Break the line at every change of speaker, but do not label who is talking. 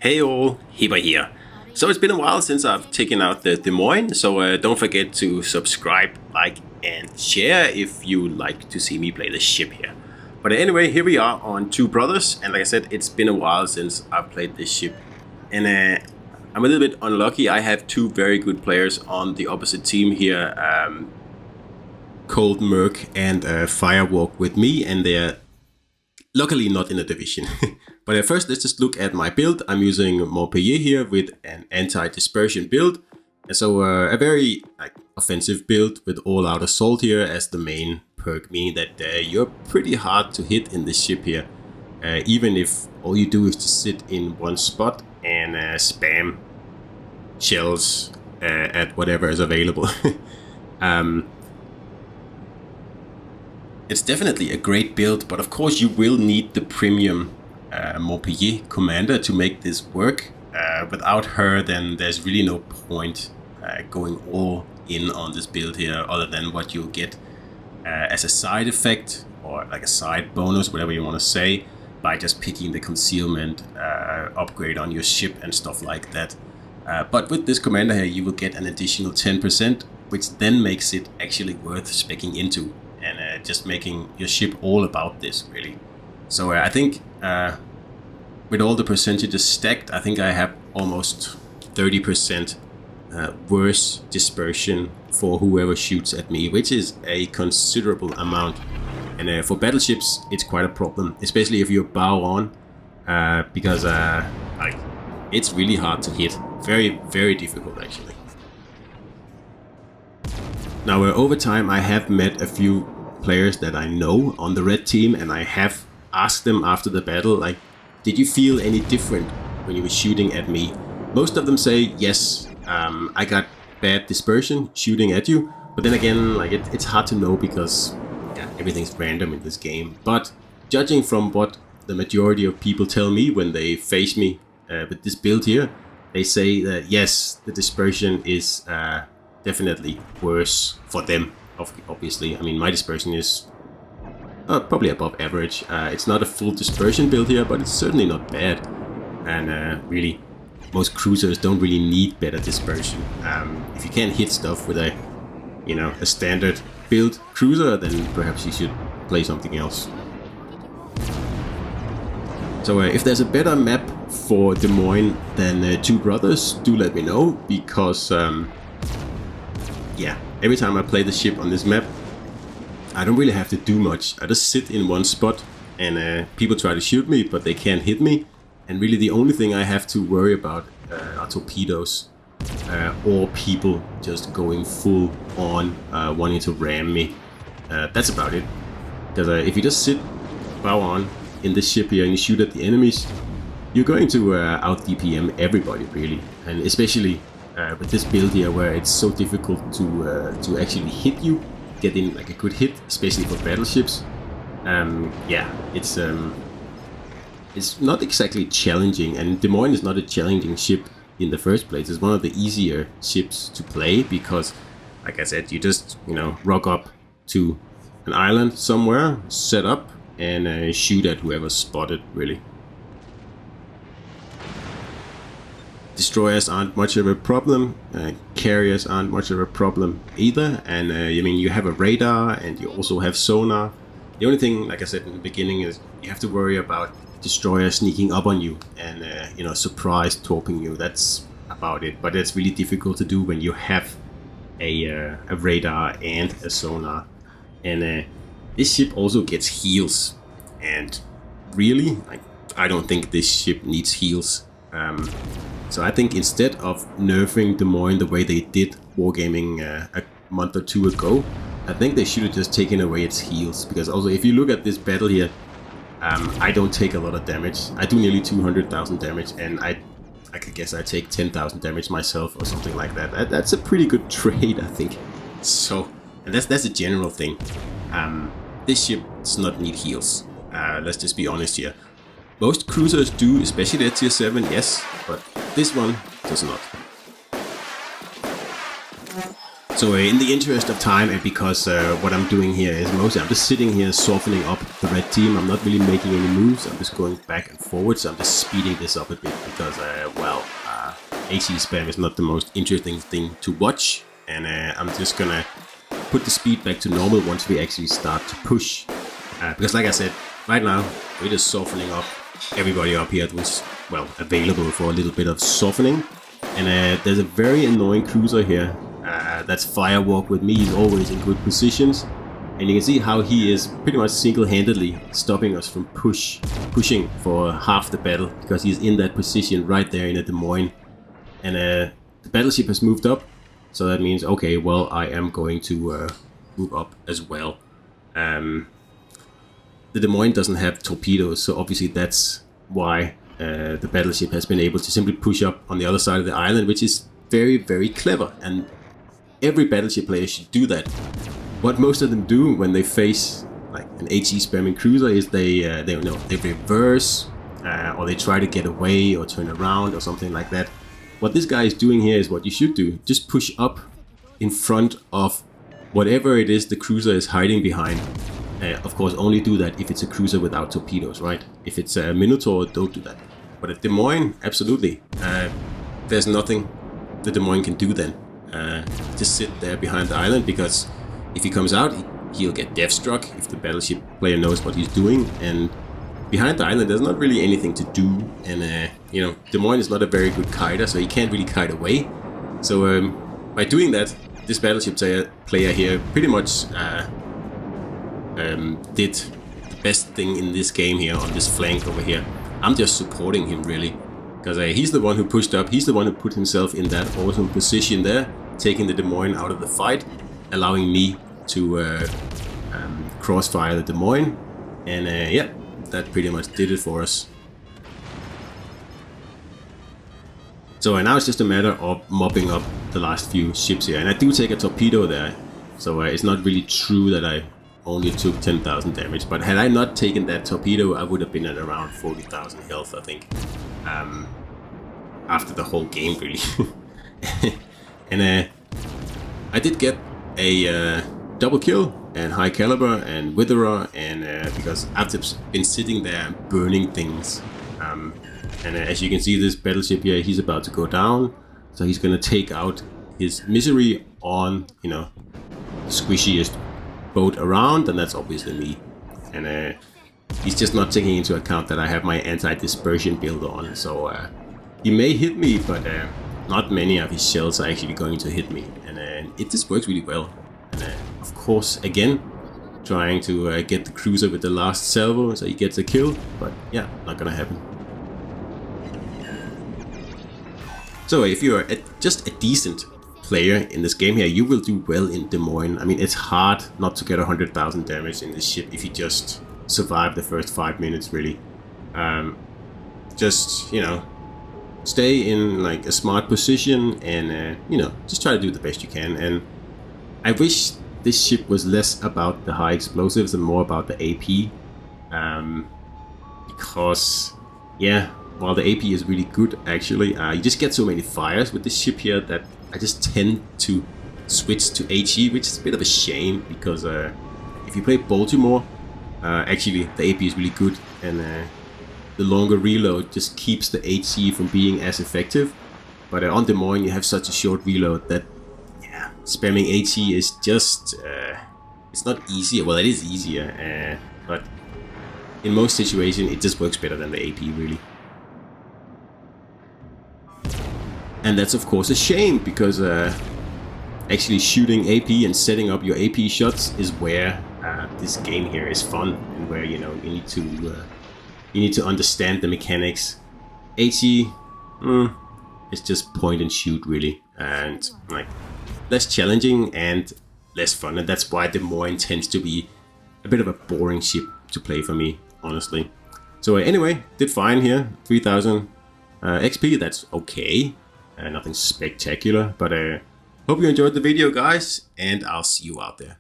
Hey all, Hipper here. So it's been a while since I've taken out the Moines, so don't forget to subscribe, like and share if you like to see me play the ship here. But anyway, here we are on Two Brothers, and like I said, it's been a while since I've played this ship. And I'm a little bit unlucky. I have two very good players on the opposite team here, Cold Merc and Firewalk with me, and they're luckily not in a division. But first, let's just look at my build. I'm using Montpellier here with an Anti-Dispersion build. And so a very offensive build with all-out assault here as the main perk, meaning that you're pretty hard to hit in this ship here. Even if all you do is to sit in one spot and spam shells at whatever is available. It's definitely a great build, but of course you will need the premium Montpellier commander to make this work. Without her, then there's really no point going all in on this build here, other than what you'll get as a side effect or like a side bonus, whatever you want to say, by just picking the concealment upgrade on your ship and stuff like that. But with this commander here, you will get an additional 10%, which then makes it actually worth speccing into and just making your ship all about this, really. So I think with all the percentages stacked, I think I have almost 30% worse dispersion for whoever shoots at me, which is a considerable amount. And for battleships, it's quite a problem, especially if you're bow on, because it's really hard to hit. Very, very difficult, actually. Now, over time, I have met a few players that I know on the red team, and I have asked them after the battle, like, did you feel any different when you were shooting at me? Most of them say, yes, I got bad dispersion shooting at you. But then again, like it's hard to know because everything's random in this game. But judging from what the majority of people tell me when they face me with this build here, they say that yes, the dispersion is definitely worse for them. Obviously, I mean, my dispersion is probably above average. It's not a full dispersion build here, but it's certainly not bad. And really, most cruisers don't really need better dispersion. If you can't hit stuff with a standard build cruiser, then perhaps you should play something else. So if there's a better map for Des Moines than Two Brothers, do let me know, because every time I play the ship on this map, I don't really have to do much. I just sit in one spot and people try to shoot me, but they can't hit me. And really the only thing I have to worry about are torpedoes or people just going full on wanting to ram me. That's about it. Because if you just sit bow on in this ship here and you shoot at the enemies, you're going to out DPM everybody, really. And especially with this build here, where it's so difficult to actually hit you, get in like a good hit, especially for battleships. It's not exactly challenging, and Des Moines is not a challenging ship in the first place. It's one of the easier ships to play because, like I said, you just rock up to an island somewhere, set up, and shoot at whoever's spotted, really. Destroyers aren't much of a problem, carriers aren't much of a problem either, and you have a radar and you also have sonar. The only thing, like I said in the beginning, is you have to worry about destroyers sneaking up on you and surprise torping you. That's about it, but it's really difficult to do when you have a radar and a sonar. And this ship also gets heals, and really, I don't think this ship needs heals. So I think instead of nerfing Des Moines the way they did Wargaming a month or two ago, I think they should have just taken away its heals. Because also, if you look at this battle here, I don't take a lot of damage. I do nearly 200,000 damage, and I could guess I take 10,000 damage myself or something like that. That's a pretty good trade, I think. So, and that's a general thing. This ship does not need heals. Let's just be honest here. Most cruisers do, especially at tier 7, yes, but this one does not. So in the interest of time, and because what I'm doing here is mostly I'm just sitting here softening up the red team. I'm not really making any moves. I'm just going back and forward. So I'm just speeding this up a bit because, AC spam is not the most interesting thing to watch. And I'm just gonna put the speed back to normal once we actually start to push. Because like I said, right now we're just softening up everybody up here that was, well, available for a little bit of softening. And there's a very annoying cruiser here. That's Firewalk with me. He's always in good positions, and you can see how he is pretty much single-handedly stopping us from pushing for half the battle, because he's in that position right there in a Des Moines. And the battleship has moved up, so that means, okay, well, I am going to move up as well. The Des Moines doesn't have torpedoes, so obviously that's why the battleship has been able to simply push up on the other side of the island, which is very, very clever. And every battleship player should do that. What most of them do when they face like an HE spamming cruiser is they reverse or they try to get away or turn around or something like that. What this guy is doing here is what you should do. Just push up in front of whatever it is the cruiser is hiding behind. Of course, only do that if it's a cruiser without torpedoes, right? If it's a Minotaur, don't do that. But at Des Moines, absolutely. There's nothing the Des Moines can do then. Just sit there behind the island, because if he comes out, he'll get death struck if the battleship player knows what he's doing. And behind the island, there's not really anything to do. And you know, Des Moines is not a very good kiter, so he can't really kite away. So by doing that, this battleship player here pretty much did the best thing in this game here on this flank over here. I'm just supporting him really, because he's the one who pushed up. He's the one who put himself in that awesome position there, taking the Des Moines out of the fight, allowing me to crossfire the Des Moines. And yeah, that pretty much did it for us. So now it's just a matter of mopping up the last few ships here. And I do take a torpedo there, so it's not really true that I only took 10,000 damage. But had I not taken that torpedo, I would have been at around 40,000 health, I think. After the whole game, really. And I did get a double kill and high caliber and witherer, and because I've just been sitting there and burning things. And as you can see, this battleship here, he's about to go down, so he's gonna take out his misery on, you know, the squishiest boat around, and that's obviously me. And he's just not taking into account that I have my anti-dispersion build on, so he may hit me, but not many of his shells are actually going to hit me, and it just works really well. And of course, again, trying to get the cruiser with the last salvo so he gets a kill, but yeah, not gonna happen. So if you're just a decent player in this game here, you will do well in Des Moines. I mean, it's hard not to get 100,000 damage in this ship if you just survive the first 5 minutes, really. Just, you know, stay in like a smart position and, you know, just try to do the best you can. And I wish this ship was less about the high explosives and more about the AP. Because, yeah, while the AP is really good, actually, you just get so many fires with this ship here that I just tend to switch to HE, which is a bit of a shame, because if you play Baltimore, actually the AP is really good, and the longer reload just keeps the HE from being as effective. But on Des Moines, you have such a short reload that, yeah, spamming HE is just, it's not easier. Well, it is easier, but in most situations, it just works better than the AP, really. And that's of course a shame, because actually shooting AP and setting up your AP shots is where this game here is fun, and where, you know, you need to understand the mechanics. HE, it's just point and shoot, really, and like less challenging and less fun, and that's why Des Moines tends to be a bit of a boring ship to play for me, honestly. So anyway, did fine here, 3000 XP, that's okay. Nothing spectacular, but hope you enjoyed the video, guys, and I'll see you out there.